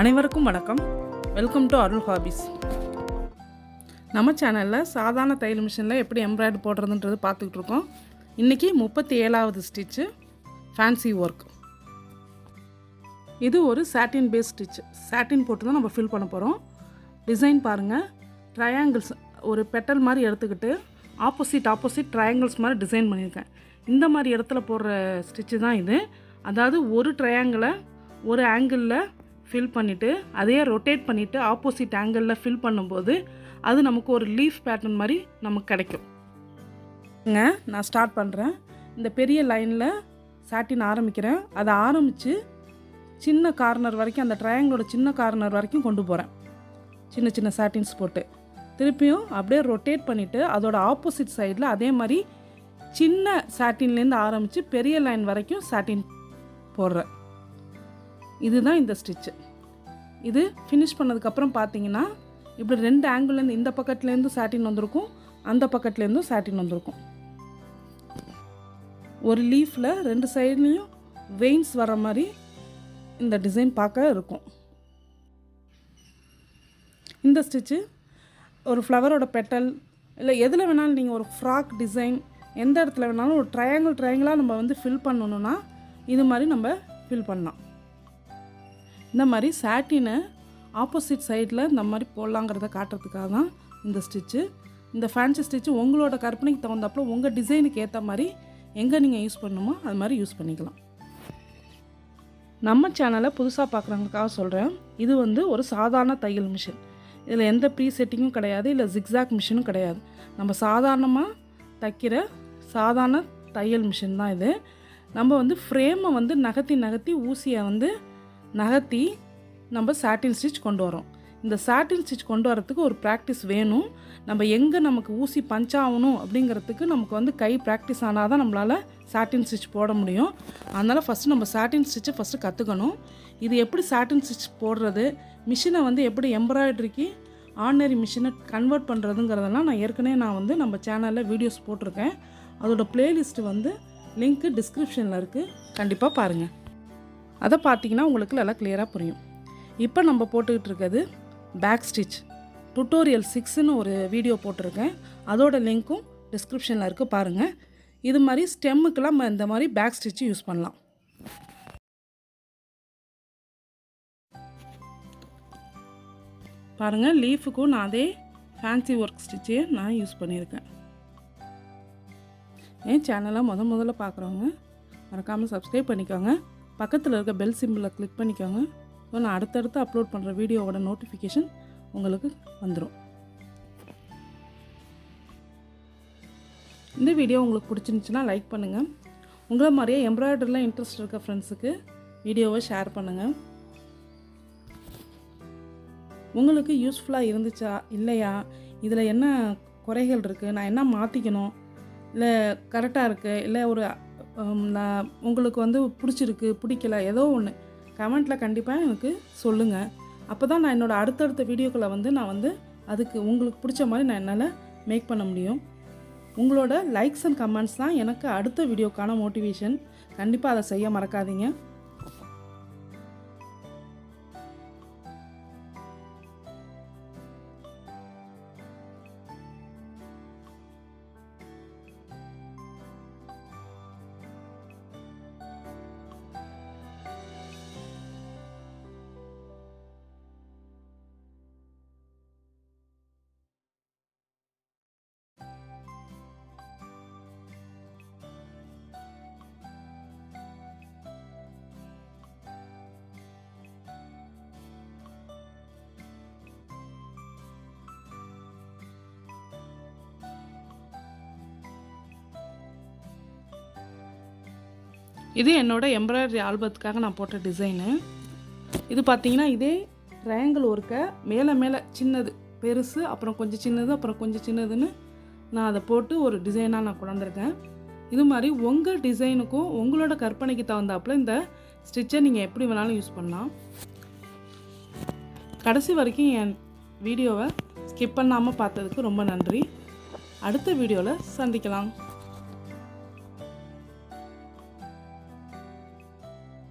அனைவருக்கும் வணக்கம். Welcome to அருள் ஹாபிஸ். நம்ம சேனலில் சாதாரண தையல் மிஷினில் எப்படி எம்ப்ராய்டரி போடுறதுன்றது பார்த்துக்கிட்டு இருக்கோம். இன்றைக்கி 37வது ஸ்டிச்சு ஃபேன்சி ஒர்க். இது ஒரு சாட்டின் பேஸ் ஸ்டிச்சு. சாட்டின் போட்டு தான் நம்ம ஃபில் பண்ண போகிறோம். டிசைன் பாருங்கள். ட்ரையாங்கிள்ஸ் ஒரு பெட்டல் மாதிரி எடுத்துக்கிட்டு ஆப்போசிட் ட்ரையாங்கிள்ஸ் மாதிரி டிசைன் பண்ணியிருக்கேன். இந்த மாதிரி இடத்துல போடுற ஸ்டிச்சு தான் இது. அதாவது ஒரு ட்ரையாங்கிளை ஒரு ஆங்கிளில் ஃபில் பண்ணிவிட்டு அதையே ரொட்டேட் பண்ணிவிட்டு ஆப்போசிட் ஆங்கிளில் ஃபில் பண்ணும்போது அது நமக்கு ஒரு லீஃப் பேட்டர்ன் மாதிரி நமக்கு கிடைக்கும். நான் ஸ்டார்ட் பண்ணுறேன். இந்த பெரிய லைனில் சாட்டின் ஆரம்பிக்கிறேன். அதை ஆரம்பித்து சின்ன கார்னர் வரைக்கும், அந்த ட்ரையாங்கிளோட சின்ன கார்னர் வரைக்கும் கொண்டு போகிறேன். சின்ன சின்ன சாட்டின்ஸ் போட்டு திருப்பியும் அப்படியே ரொட்டேட் பண்ணிவிட்டு அதோட ஆப்போசிட் சைடில் அதே மாதிரி சின்ன சாட்டின்லேருந்து ஆரம்பித்து பெரிய லைன் வரைக்கும் சாட்டின் போடுறேன். இதுதான் இந்த ஸ்டிச்சு. இது ஃபினிஷ் பண்ணதுக்கப்புறம் பார்த்தீங்கன்னா இப்படி 2 ஆங்கிள்லேருந்து இந்த பக்கத்துலேருந்து சாட்டின் வந்திருக்கும், அந்த பக்கத்துலேருந்தும் சாட்டின் வந்திருக்கும். ஒரு லீஃபில் 2 சைட்லேயும் வெயின்ஸ் வர மாதிரி இந்த டிசைன் பார்க்க இருக்கும். இந்த ஸ்டிச்சு ஒரு ஃப்ளவரோட பெட்டல் இல்லை எதில் வேணாலும் நீங்கள் ஒரு ஃப்ராக் டிசைன் எந்த இடத்துல வேணாலும் ஒரு ட்ரையாங்கிளாக நம்ம ஃபில் பண்ணணுன்னா இது மாதிரி நம்ம ஃபில் பண்ணலாம். இந்த மாதிரி சாட்டினை ஆப்போசிட் சைடில் இந்த மாதிரி போடலாங்கிறத காட்டுறதுக்காக தான் இந்த ஸ்டிச்சு. இந்த ஃபேன்சி ஸ்டிச்சு உங்களோட கற்பனைக்கு தகுந்தாப்புல உங்கள் டிசைனுக்கு ஏற்ற மாதிரி எங்கே நீங்கள் யூஸ் பண்ணணுமோ அது மாதிரி யூஸ் பண்ணிக்கலாம். நம்ம சேனலை புதுசாக பார்க்குறவங்களுக்காக சொல்கிறேன். இது ஒரு சாதாரண தையல் மிஷின். இதில் எந்த ப்ரீ செட்டிங்கும் கிடையாது, இல்லை ஜிக்ஸாக் மிஷினும் கிடையாது. நம்ம சாதாரணமாக தைக்கிற சாதாரண தையல் மிஷின் தான் இது. நம்ம ஃப்ரேமை நகர்த்தி ஊசியை நகர்த்தி நம்ம சாட்டின் ஸ்டிச் கொண்டு வரோம். இந்த சாட்டின் ஸ்டிச் கொண்டு வரத்துக்கு ஒரு ப்ராக்டிஸ் வேணும். நம்ம எங்கே நமக்கு ஊசி பஞ்ச் ஆகணும் அப்படிங்கிறதுக்கு நமக்கு கை ப்ராக்டிஸ் ஆனால் தான் நம்மளால் சாட்டின் ஸ்டிச் போட முடியும். அதனால் ஃபஸ்ட்டு நம்ம சாட்டின் ஸ்டிச்சை ஃபஸ்ட்டு கற்றுக்கணும். இது எப்படி சாட்டின் ஸ்டிச் போடுறது, மிஷினை எப்படி எம்ப்ராய்டரிக்கு ஆர்டினரி மிஷினை கன்வெர்ட் பண்ணுறதுங்கிறதெல்லாம் நான் ஏற்கனவே நம்ம சேனலில் வீடியோஸ் போட்டிருக்கேன். அதோட ப்ளேலிஸ்ட்டு லிங்க்கு டிஸ்கிரிப்ஷனில் இருக்குது. கண்டிப்பாக பாருங்கள். அதை பார்த்தீங்கன்னா உங்களுக்கு நல்லா கிளியராக புரியும். இப்போ நம்ம போட்டுக்கிட்டு இருக்கிறது பேக் ஸ்டிச் டுட்டோரியல் 6ன்னு ஒரு வீடியோ போட்டிருக்கேன். அதோட லிங்க்கும் டிஸ்கிரிப்ஷனில் இருக்குது, பாருங்கள். இது மாதிரி ஸ்டெம்முக்கெல்லாம் நம்ம இந்த மாதிரி பேக் ஸ்டிச்சு யூஸ் பண்ணலாம். பாருங்கள், லீஃபுக்கும் நான் அதே ஃபேன்சி ஒர்க் ஸ்டிச்சே நான் யூஸ் பண்ணியிருக்கேன். என் சேனலை முதல்ல பார்க்குறவங்க மறக்காமல் சப்ஸ்கிரைப் பண்ணிக்கோங்க. பக்கத்தில் இருக்க பெல் சிம்பிளை கிளிக் பண்ணிக்கோங்க. ஸோ நான் அடுத்தடுத்து அப்லோட் பண்ணுற வீடியோவோட நோட்டிஃபிகேஷன் உங்களுக்கு வந்துடும். இந்த வீடியோ உங்களுக்கு பிடிச்சிருந்துச்சுன்னா லைக் பண்ணுங்கள். உங்களை மாதிரியே எம்ப்ராய்டரியில் இன்ட்ரெஸ்ட் இருக்க ஃப்ரெண்ட்ஸுக்கு வீடியோவை ஷேர் பண்ணுங்கள். உங்களுக்கு யூஸ்ஃபுல்லாக இருந்துச்சா இல்லையா, இதில் என்ன குறைகள் இருக்குது, நான் என்ன மாற்றிக்கணும், இல்லை கரெக்டாக இருக்குது, இல்லை உங்களுக்கு பிடிச்சிருக்கு பிடிக்கல ஏதோ ஒன்று கமெண்ட்டில் கண்டிப்பாக எனக்கு சொல்லுங்கள். அப்போ தான் நான் என்னோடய அடுத்தடுத்த வீடியோக்களை நான் அதுக்கு உங்களுக்கு பிடிச்ச மாதிரி நான் என்னால் மேக் பண்ண முடியும். உங்களோட லைக்ஸ் அண்ட் கமெண்ட்ஸ் தான் எனக்கு அடுத்த வீடியோக்கான மோட்டிவேஷன். கண்டிப்பாக அதை செய்ய மறக்காதீங்க. இது என்னோட எம்ப்ராய்டரி ஆல்பத்துக்காக நான் போட்ட டிசைனு. இது பார்த்தீங்கன்னா இதே ட்ரையாங்கிள் ஒர்க்கை மேலே சின்னது பெருசு, அப்புறம் கொஞ்சம் சின்னது, அப்புறம் கொஞ்சம் சின்னதுன்னு நான் அதை போட்டு ஒரு டிசைனாக நான் கொண்டாந்துருக்கேன். இது மாதிரி உங்கள் டிசைனுக்கும் உங்களோட கற்பனைக்கு தகுந்தாப்புல இந்த ஸ்டிச்சை நீங்கள் எப்படி வேணாலும் யூஸ் பண்ணலாம். கடைசி வரைக்கும் என் வீடியோவை ஸ்கிப் பண்ணாமல் பார்த்ததுக்கு ரொம்ப நன்றி. அடுத்த வீடியோவில் சந்திக்கலாம்.